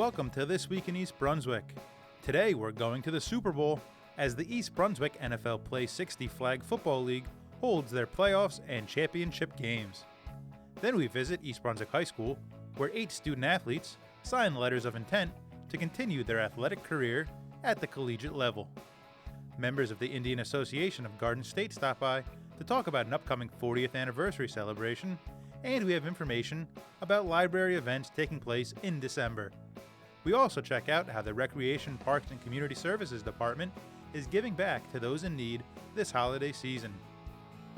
Welcome to This Week in East Brunswick. Today we're going to the Super Bowl as the East Brunswick NFL Play 60 Flag Football League holds their playoffs and championship games. Then we visit East Brunswick High School, where 8 student athletes sign letters of intent to continue their athletic career at the collegiate level. Members of the Indian Association of Garden State stop by to talk about an upcoming 40th anniversary celebration, and we have information about library events taking place in December. We also check out how the Recreation, Parks, and Community Services Department is giving back to those in need this holiday season.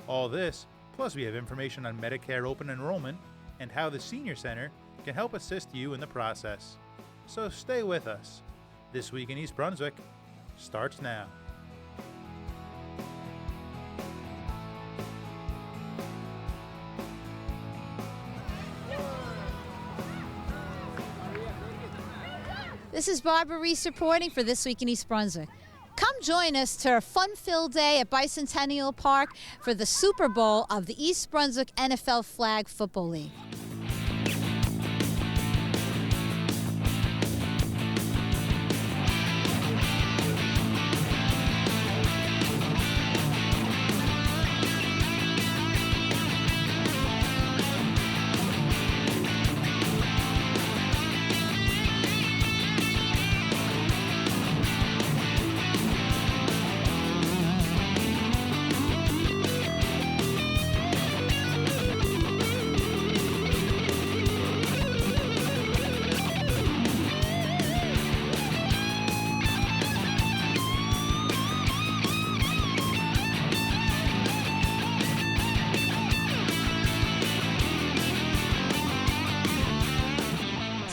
All this, plus we have information on Medicare open enrollment and how the Senior Center can help assist you in the process. So stay with us. This Week in East Brunswick starts now. This is Barbara Reese reporting for This Week in East Brunswick. Come join us to a fun-filled day at Bicentennial Park for the Super Bowl of the East Brunswick NFL Flag Football League.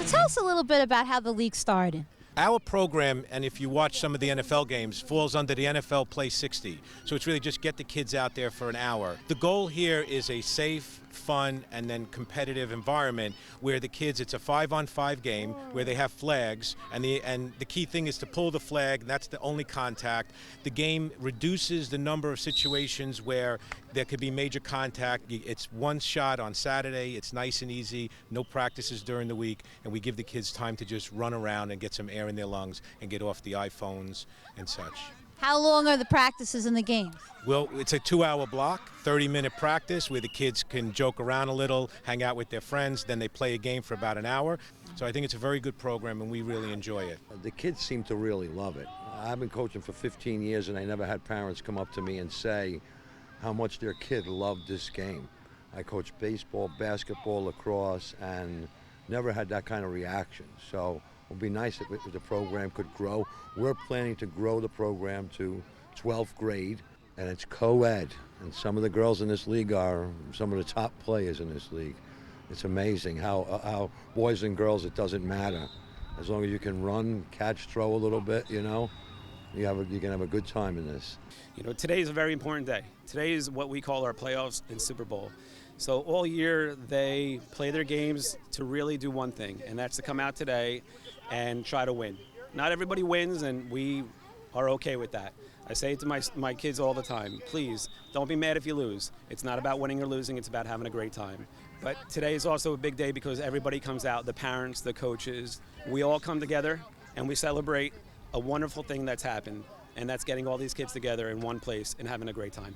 Tell us a little bit about how the league started. Our program, and if you watch some of the NFL games, falls under the NFL Play 60. So it's really just get the kids out there for an hour. The goal here is a safe, fun, and then competitive environment where the kids, it's a 5-on-5 game where they have flags, and the key thing is to pull the flag, and that's the only contact. The game reduces the number of situations where there could be major contact. It's one shot on Saturday, it's nice and easy, no practices during the week, and we give the kids time to just run around and get some air in their lungs and get off the iPhones and such. How long are the practices and the games? Well, it's a 2-hour block, 30-minute practice where the kids can joke around a little, hang out with their friends, then they play a game for about an hour. So I think it's a very good program and we really enjoy it. The kids seem to really love it. I've been coaching for 15 years and I never had parents come up to me and say how much their kid loved this game. I coached baseball, basketball, lacrosse, and never had that kind of reaction. So it would be nice if the program could grow. We're planning to grow the program to 12th grade, and it's co-ed. And some of the girls in this league are some of the top players in this league. It's amazing how boys and girls, it doesn't matter. As long as you can run, catch, throw a little bit, you can have a good time in this. Today is a very important day. Today is what we call our playoffs and Super Bowl. So all year they play their games to really do one thing, and that's to come out today and try to win. Not everybody wins, and we are okay with that. I say it to my kids all the time, please, don't be mad if you lose. It's not about winning or losing, it's about having a great time. But today is also a big day because everybody comes out, the parents, the coaches, we all come together and we celebrate a wonderful thing that's happened, and that's getting all these kids together in one place and having a great time.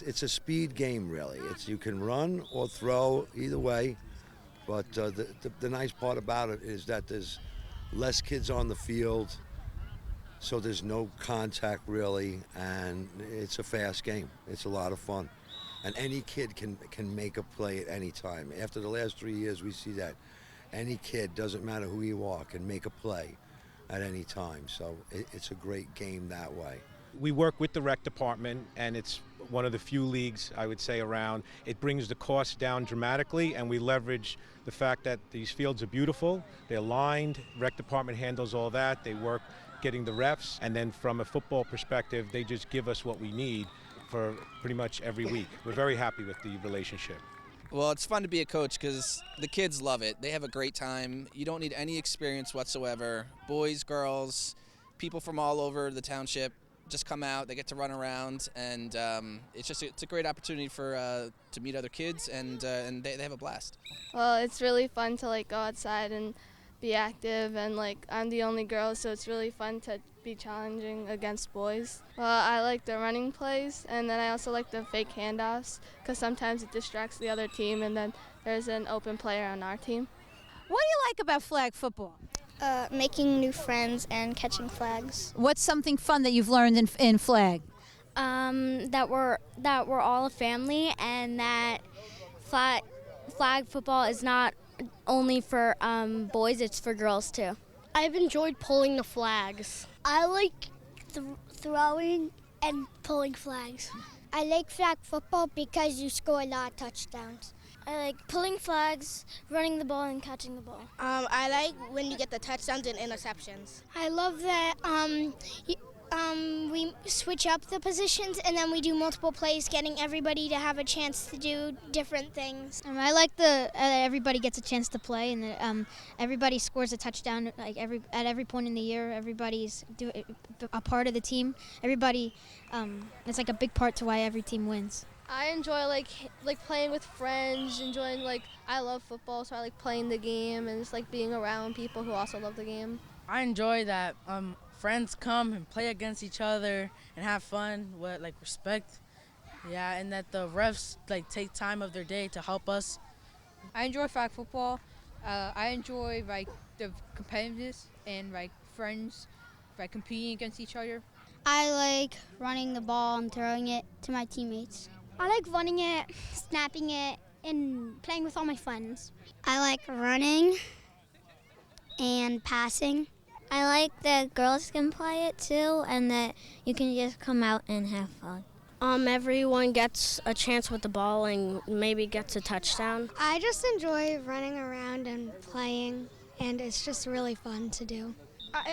It's a speed game, really. You can run or throw, either way. But the nice part about it is that there's less kids on the field, so there's no contact really, and it's a fast game. It's a lot of fun. And any kid can make a play at any time. After the last 3 years, we see that any kid, doesn't matter who you are, can make a play at any time. So it's a great game that way. We work with the rec department, and it's one of the few leagues, I would say, around. It brings the cost down dramatically, and we leverage the fact that these fields are beautiful. They're lined. Rec department handles all that. They work getting the refs, and then from a football perspective, they just give us what we need for pretty much every week. We're very happy with the relationship. Well, it's fun to be a coach because the kids love it. They have a great time. You don't need any experience whatsoever. Boys, girls, people from all over the township just come out. They get to run around, and it's a great opportunity to meet other kids, and they have a blast. Well, it's really fun to go outside and be active, and I'm the only girl, so it's really fun to be challenging against boys. Well, I like the running plays, and then I also like the fake handoffs because sometimes it distracts the other team, and then there's an open player on our team. What do you like about flag football? Making new friends and catching flags. What's something fun that you've learned in flag? That we're all a family, and that flag football is not only for boys; it's for girls too. I've enjoyed pulling the flags. I like throwing and pulling flags. I like flag football because you score a lot of touchdowns. I like pulling flags, running the ball, and catching the ball. I like when you get the touchdowns and interceptions. I love that we switch up the positions and then we do multiple plays, getting everybody to have a chance to do different things. I like that everybody gets a chance to play and that everybody scores a touchdown. At every point in the year, everybody's a part of the team. Everybody, it's like a big part to why every team wins. I enjoy like playing with friends, enjoying I love football, so I like playing the game and just being around people who also love the game. I enjoy that friends come and play against each other and have fun with respect. Yeah, and that the refs take time of their day to help us. I enjoy flag football. I enjoy the competitiveness and friends competing against each other. I like running the ball and throwing it to my teammates. I like running it, snapping it, and playing with all my friends. I like running and passing. I like that girls can play it too, and that you can just come out and have fun. Everyone gets a chance with the ball and maybe gets a touchdown. I just enjoy running around and playing, and it's just really fun to do.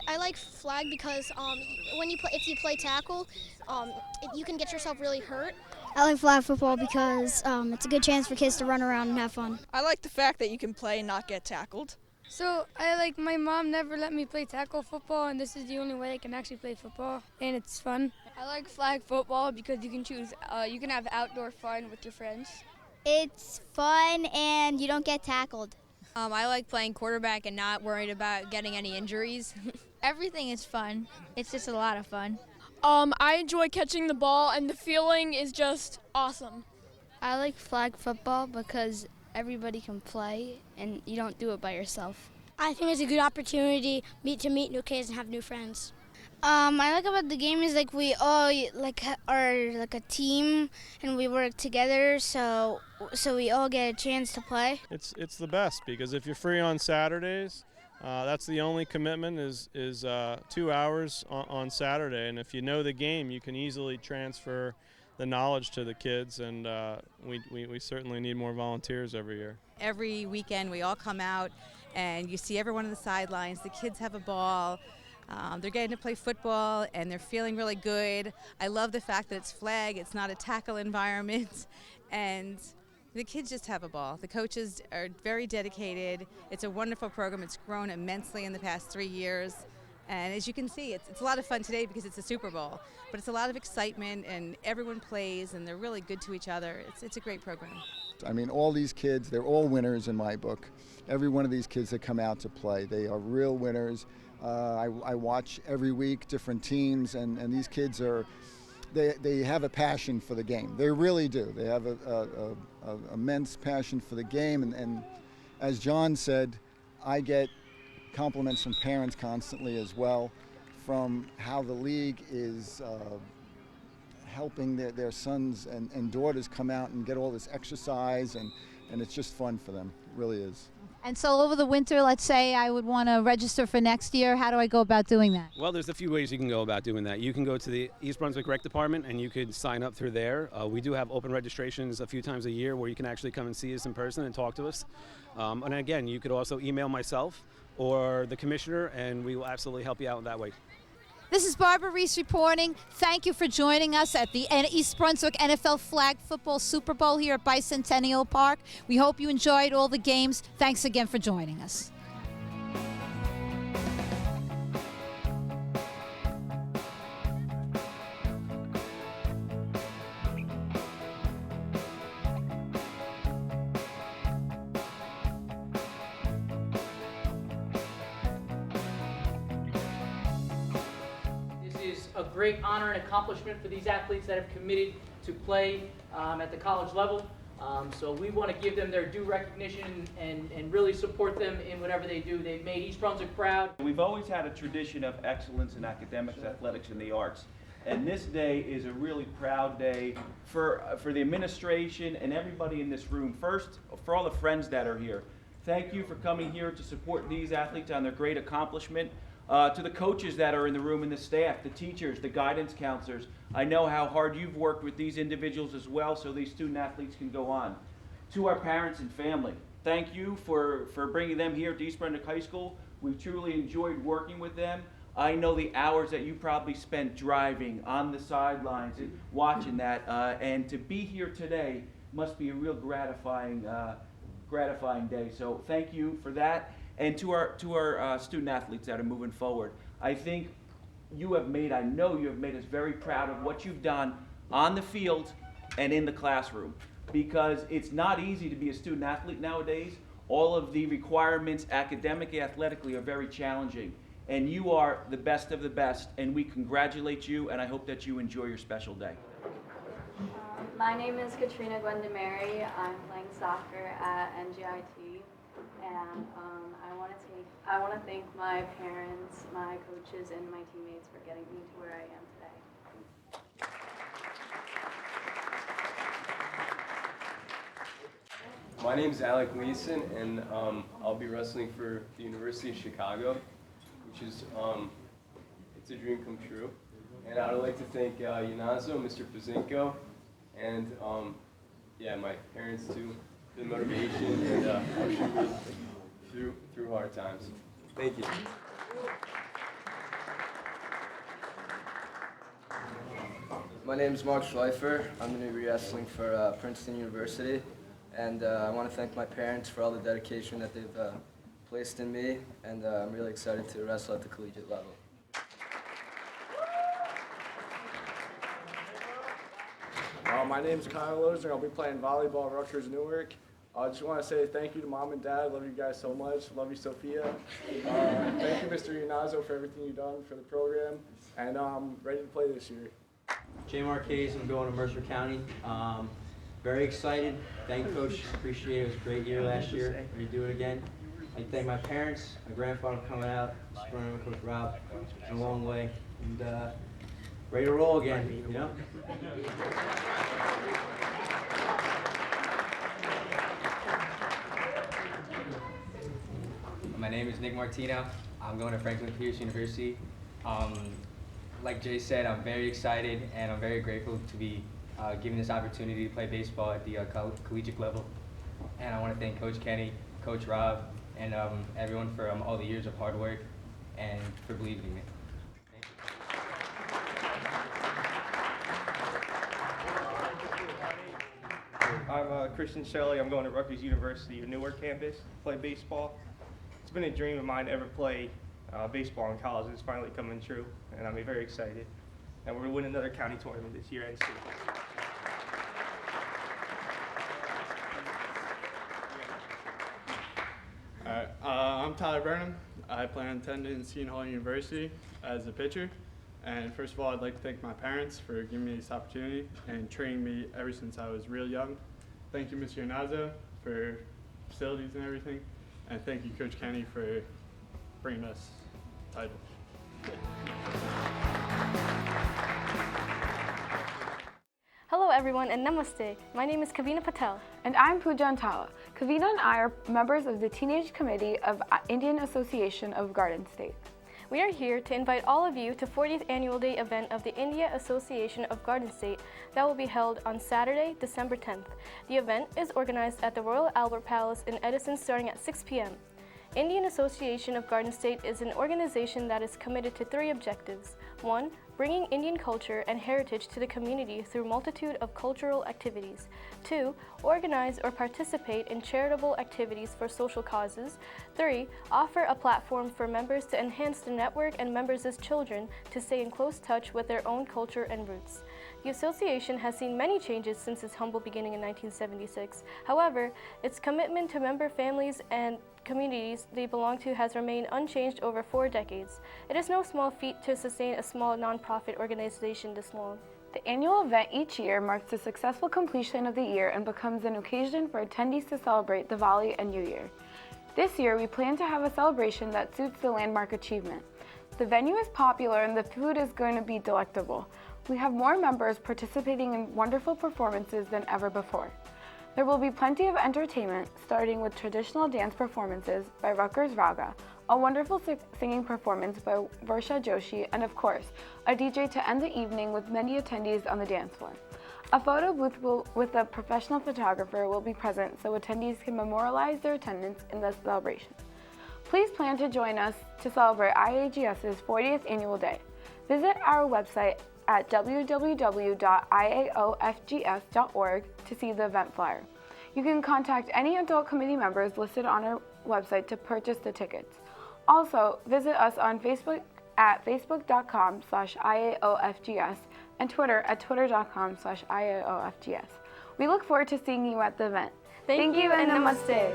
I like flag because if you play tackle, you can get yourself really hurt. I like flag football because it's a good chance for kids to run around and have fun. I like the fact that you can play and not get tackled. So my mom never let me play tackle football, and this is the only way I can actually play football, and it's fun. I like flag football because you can have outdoor fun with your friends. It's fun and you don't get tackled. I like playing quarterback and not worried about getting any injuries. Everything is fun. It's just a lot of fun. I enjoy catching the ball, and the feeling is just awesome. I like flag football because everybody can play, and you don't do it by yourself. I think it's a good opportunity to meet new kids and have new friends. I like about the game is we all are a team and we work together, so we all get a chance to play. It's the best because if you're free on Saturdays, that's the only commitment is 2 hours on Saturday, and if you know the game, you can easily transfer the knowledge to the kids, and we certainly need more volunteers every year. Every weekend we all come out and you see everyone on the sidelines. The kids have a ball. They're getting to play football and they're feeling really good. I love the fact that it's flag, it's not a tackle environment, and the kids just have a ball. The coaches are very dedicated. It's a wonderful program. It's grown immensely in the past 3 years. And as you can see, it's a lot of fun today because it's a Super Bowl, but it's a lot of excitement and everyone plays and they're really good to each other. It's a great program. I mean, all these kids, they're all winners in my book. Every one of these kids that come out to play, they are real winners. I watch every week different teams, and these kids they have a passion for the game. They really do. They have a immense passion for the game, and as John said, I get compliments from parents constantly as well, from how the league is helping their sons and daughters come out and get all this exercise, and it's just fun for them. It really is. And so over the winter, let's say I would want to register for next year. How do I go about doing that? Well, there's a few ways you can go about doing that. You can go to the East Brunswick Rec Department and you could sign up through there. We do have open registrations a few times a year where you can actually come and see us in person and talk to us. And again, you could also email myself or the commissioner, and we will absolutely help you out that way. This is Barbara Reese reporting. Thank you for joining us at the East Brunswick NFL Flag Football Super Bowl here at Bicentennial Park. We hope you enjoyed all the games. Thanks again for joining us. a great honor and accomplishment for these athletes that have committed to play at the college level. So we want to give them their due recognition and really support them in whatever they do. They've made East Brunswick proud. We've always had a tradition of excellence in academics, athletics, and the arts. And this day is a really proud day for the administration and everybody in this room. First, for all the friends that are here, thank you for coming here to support these athletes on their great accomplishment. To the coaches that are in the room and the staff, the teachers, the guidance counselors, I know how hard you've worked with these individuals as well so these student athletes can go on. To our parents and family, thank you for bringing them here to East Brunswick High School. We've truly enjoyed working with them. I know the hours that you probably spent driving on the sidelines and watching that, and to be here today must be a real gratifying day. So thank you for that. And to our student athletes that are moving forward, I think I know you have made us very proud of what you've done on the field and in the classroom, because it's not easy to be a student athlete nowadays. All of the requirements academically, athletically are very challenging. And you are the best of the best, and we congratulate you, and I hope that you enjoy your special day. My name is Katrina Gwendamary. I'm playing soccer at NGIT, and I want to thank my parents, my coaches, and my teammates for getting me to where I am today. My name is Alec Leeson, and I'll be wrestling for the University of Chicago, which is it's a dream come true. And I would like to thank Yanazo, Mr. Pazinko, and my parents too, for the motivation and pushing me through hard times. Thank you. My name is Mark Schleifer. I'm going to be wrestling for Princeton University, and I want to thank my parents for all the dedication that they've placed in me, and I'm really excited to wrestle at the collegiate level. My name is Kyle Loser. I'll be playing volleyball at Rutgers Newark. I just want to say thank you to Mom and Dad. Love you guys so much. Love you, Sophia. Thank you, Mr. Yanazo, for everything you've done for the program, and I'm ready to play this year. Jay Marquez, I'm going to Mercer County. Very excited. Thank you, Coach. Appreciate it. It was a great year last year. Ready to do it again. I thank my parents, my grandfather for coming out, running with Coach Rob. It's been a long way, and ready to roll again, you know? My name is Nick Martino. I'm going to Franklin Pierce University. Like Jay said, I'm very excited and I'm very grateful to be given this opportunity to play baseball at the collegiate level. And I want to thank Coach Kenny, Coach Rob, and everyone for all the years of hard work and for believing in me. I'm Christian Shelley. I'm going to Rutgers University, a Newark campus, to play baseball. It's been a dream of mine to ever play baseball in college. It's finally coming true, and I'm very excited. And we're going to win another county tournament this year and state. I'm Tyler Burnham. I plan on attending Seton Hall University as a pitcher. And first of all, I'd like to thank my parents for giving me this opportunity and training me ever since I was real young. Thank you, Mr. Yanazo, for facilities and everything. And thank you, Coach Kenny, for bringing us the title. Hello everyone and namaste. My name is Kavina Patel. And I'm Pooja Antala. Kavina and I are members of the Teenage Committee of Indian Association of Garden State. We are here to invite all of you to 40th Annual Day event of the India Association of Garden State that will be held on Saturday, December 10th. The event is organized at the Royal Albert Palace in Edison starting at 6 p.m. Indian Association of Garden State is an organization that is committed to 3 objectives. 1. Bringing Indian culture and heritage to the community through multitude of cultural activities. 2. Organize or participate in charitable activities for social causes. 3. Offer a platform for members to enhance the network and members' children to stay in close touch with their own culture and roots. The association has seen many changes since its humble beginning in 1976. However, its commitment to member families and communities they belong to has remained unchanged over 4 decades. It is no small feat to sustain a small nonprofit organization this long. The annual event each year marks the successful completion of the year and becomes an occasion for attendees to celebrate Diwali and New Year. This year, we plan to have a celebration that suits the landmark achievement. The venue is popular and the food is going to be delectable. We have more members participating in wonderful performances than ever before. There will be plenty of entertainment, starting with traditional dance performances by Rutgers Raga, a wonderful singing performance by Varsha Joshi, and of course, a DJ to end the evening with many attendees on the dance floor. A photo booth with a professional photographer will be present so attendees can memorialize their attendance in the celebration. Please plan to join us to celebrate IAGS's 40th annual day. Visit our website at www.iaofgs.org to see the event flyer. You can contact any adult committee members listed on our website to purchase the tickets. Also, visit us on Facebook at facebook.com/IAOFGS and Twitter at twitter.com/IAOFGS. We look forward to seeing you at the event. Thank you and namaste.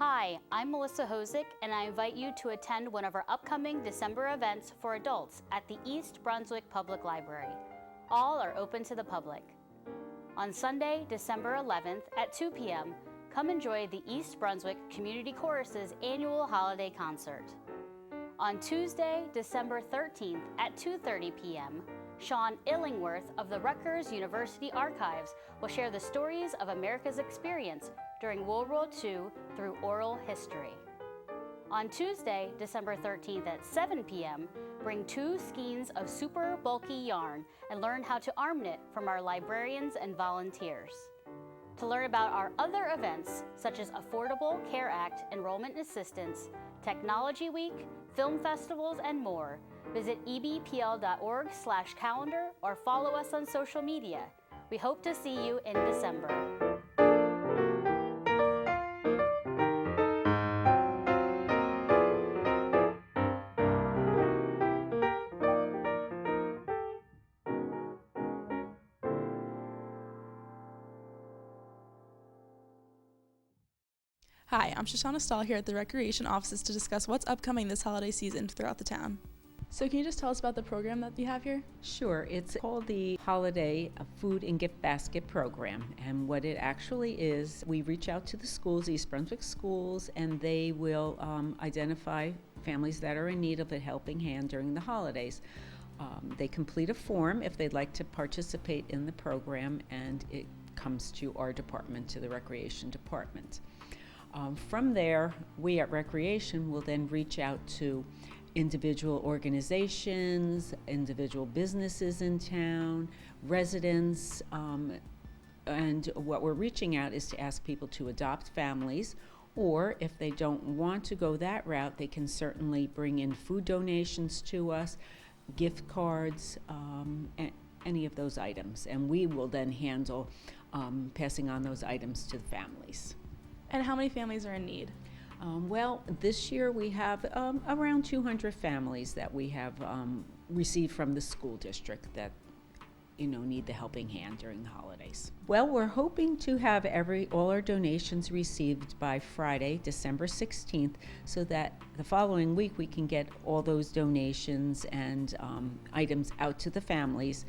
Hi, I'm Melissa Hosick, and I invite you to attend one of our upcoming December events for adults at the East Brunswick Public Library. All are open to the public. On Sunday, December 11th at 2 p.m., come enjoy the East Brunswick Community Chorus's annual holiday concert. On Tuesday, December 13th at 2:30 p.m., Sean Illingworth of the Rutgers University Archives will share the stories of America's experience during World War II through oral history. On Tuesday, December 13th at 7 p.m., bring 2 skeins of super bulky yarn and learn how to arm knit from our librarians and volunteers. To learn about our other events, such as Affordable Care Act Enrollment Assistance, Technology Week, film festivals, and more, visit ebpl.org/calendar or follow us on social media. We hope to see you in December. Hi, I'm Shoshana Stahl here at the Recreation Offices to discuss what's upcoming this holiday season throughout the town. So can you just tell us about the program that you have here? Sure. It's called the Holiday Food and Gift Basket Program. And what it actually is, we reach out to the schools, East Brunswick schools, and they will identify families that are in need of a helping hand during the holidays. They complete a form if they'd like to participate in the program, and it comes to our department, to the Recreation Department. From there, we at Recreation will then reach out to individual organizations, individual businesses in town, residents, and what we're reaching out is to ask people to adopt families, or if they don't want to go that route, they can certainly bring in food donations to us, gift cards, any of those items, and we will then handle passing on those items to the families. And how many families are in need? Well, this year we have around 200 families that we have received from the school district that need the helping hand during the holidays. Well, we're hoping to have all our donations received by Friday, December 16th, so that the following week we can get all those donations and items out to the families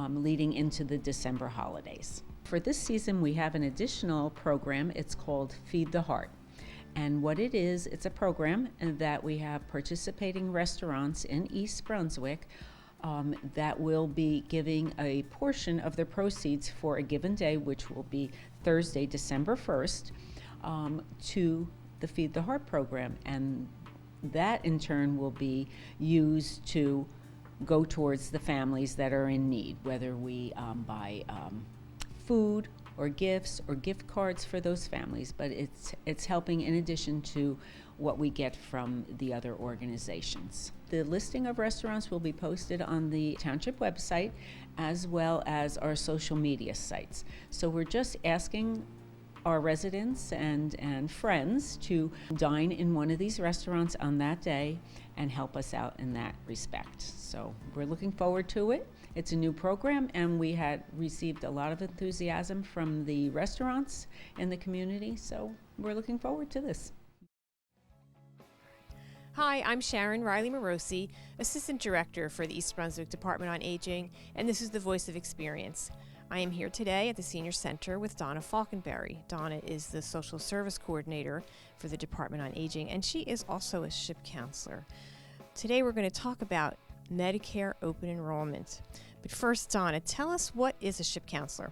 leading into the December holidays. For this season, we have an additional program. It's called Feed the Heart. And what it is, it's a program that we have participating restaurants in East Brunswick that will be giving a portion of their proceeds for a given day, which will be Thursday, December 1st, to the Feed the Heart program. And that in turn will be used to go towards the families that are in need, whether we buy food or gifts or gift cards for those families, but it's helping in addition to what we get from the other organizations. The listing of restaurants will be posted on the township website as well as our social media sites. So we're just asking our residents and friends to dine in one of these restaurants on that day and help us out in that respect. So we're looking forward to it. It's a new program, and we had received a lot of enthusiasm from the restaurants in the community, so we're looking forward to this. Hi, I'm Sharon Riley Morosi, Assistant Director for the East Brunswick Department on Aging, and this is the Voice of Experience. I am here today at the Senior Center with Donna Falkenberry. Donna is the Social Service Coordinator for the Department on Aging, and she is also a SHIP counselor. Today we're going to talk about Medicare open enrollment. But first, Donna, tell us, what is a SHIP counselor?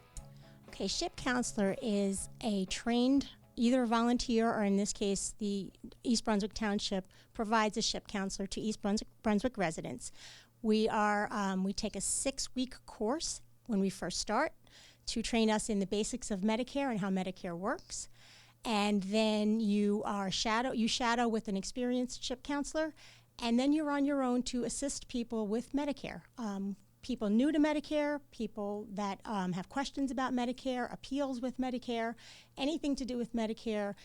Okay, SHIP counselor is a trained, either volunteer or in this case, the East Brunswick Township provides a SHIP counselor to East Brunswick residents. We take a 6-week course when we first start to train us in the basics of Medicare and how Medicare works. And then you shadow with an experienced SHIP counselor, and then you're on your own to assist people with Medicare. People new to Medicare, people that have questions about Medicare, appeals with Medicare, anything to do with Medicare.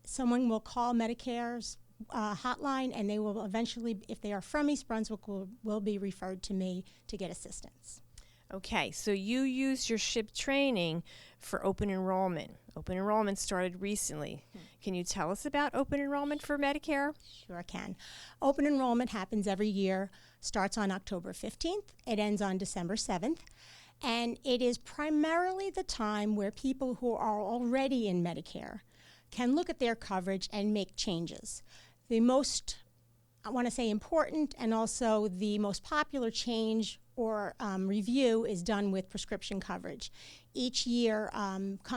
Someone will call Medicare's hotline, and they will eventually, if they are from East Brunswick, will be referred to me to get assistance. Okay, so you used your SHIP training for open enrollment. Open enrollment started recently. Can you tell us about open enrollment for Medicare? Sure can. Open enrollment happens every year, starts on October 15th, it ends on December 7th, and it is primarily the time where people who are already in Medicare can look at their coverage and make changes. The most, I want to say, important and also the most popular change or review is done with prescription coverage. Each year,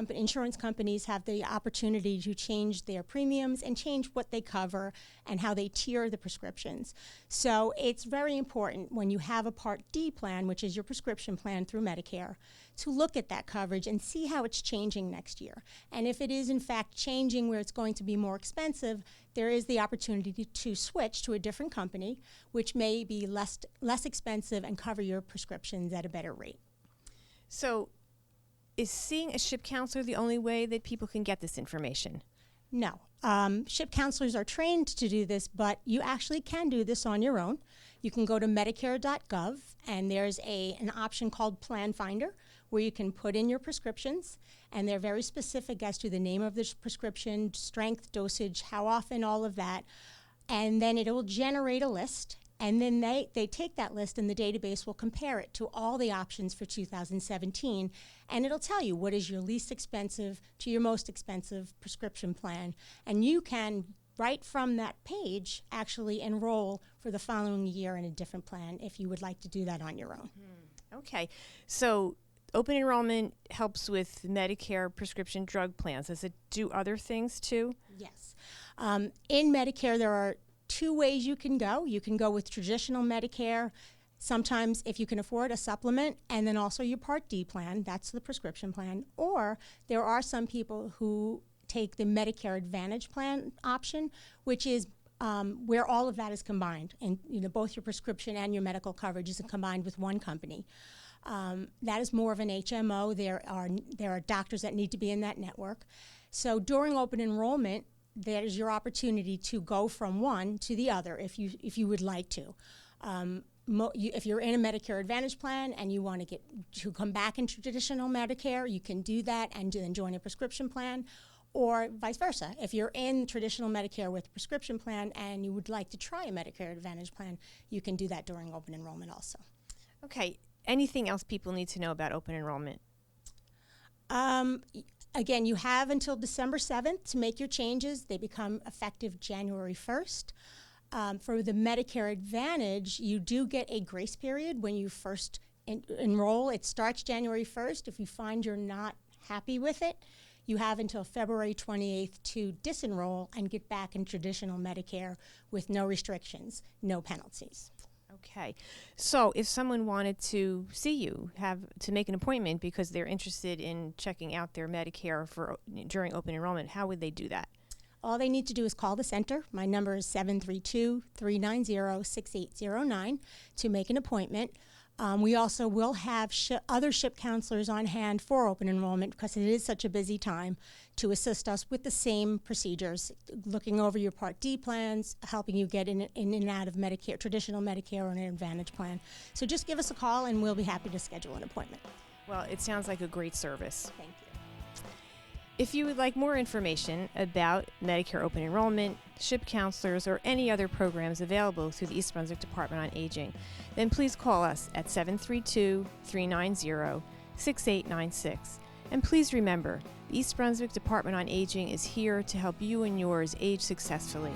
insurance companies have the opportunity to change their premiums and change what they cover and how they tier the prescriptions. So it's very important when you have a Part D plan, which is your prescription plan through Medicare, to look at that coverage and see how it's changing next year. And if it is in fact changing where it's going to be more expensive, there is the opportunity to switch to a different company, which may be less expensive and cover your prescriptions at a better rate. So is seeing a SHIP counselor the only way that people can get this information? No. SHIP counselors are trained to do this, but you actually can do this on your own. You can go to Medicare.gov, and there's an option called Plan Finder, where you can put in your prescriptions, and they're very specific as to the name of the prescription, strength, dosage, how often, all of that. And then it will generate a list, and then they take that list, and the database will compare it to all the options for 2017, and it'll tell you what is your least expensive to your most expensive prescription plan. And you can, right from that page, actually enroll for the following year in a different plan if you would like to do that on your own. Okay, so open enrollment helps with Medicare prescription drug plans. Does it do other things too? Yes. In Medicare, there are 2 ways you can go. You can go with traditional Medicare, sometimes if you can afford a supplement, and then also your Part D plan, that's the prescription plan. Or there are some people who take the Medicare Advantage plan option, which is where all of that is combined. And both your prescription and your medical coverage is combined with one company. That is more of an HMO. There are doctors that need to be in that network. So during open enrollment, there's your opportunity to go from one to the other if you would like to. If you're in a Medicare Advantage plan and you want to come back into traditional Medicare, you can do that and then join a prescription plan, or vice versa. If you're in traditional Medicare with a prescription plan and you would like to try a Medicare Advantage plan, you can do that during open enrollment also. Okay. Anything else people need to know about open enrollment? Again, you have until December 7th to make your changes. They become effective January 1st. For the Medicare Advantage, you do get a grace period when you first enroll. It starts January 1st. If you find you're not happy with it, you have until February 28th to disenroll and get back in traditional Medicare with no restrictions, no penalties. Okay. So if someone wanted to see you, to make an appointment because they're interested in checking out their Medicare during open enrollment, how would they do that? All they need to do is call the center. My number is 732-390-6809 to make an appointment. We also will have other SHIP counselors on hand for open enrollment because it is such a busy time to assist us with the same procedures, looking over your Part D plans, helping you get in and out of Medicare, traditional Medicare or an Advantage plan. So just give us a call and we'll be happy to schedule an appointment. Well, it sounds like a great service. Thank you. If you would like more information about Medicare open enrollment, SHIP counselors, or any other programs available through the East Brunswick Department on Aging, then please call us at 732-390-6896. And please remember, the East Brunswick Department on Aging is here to help you and yours age successfully.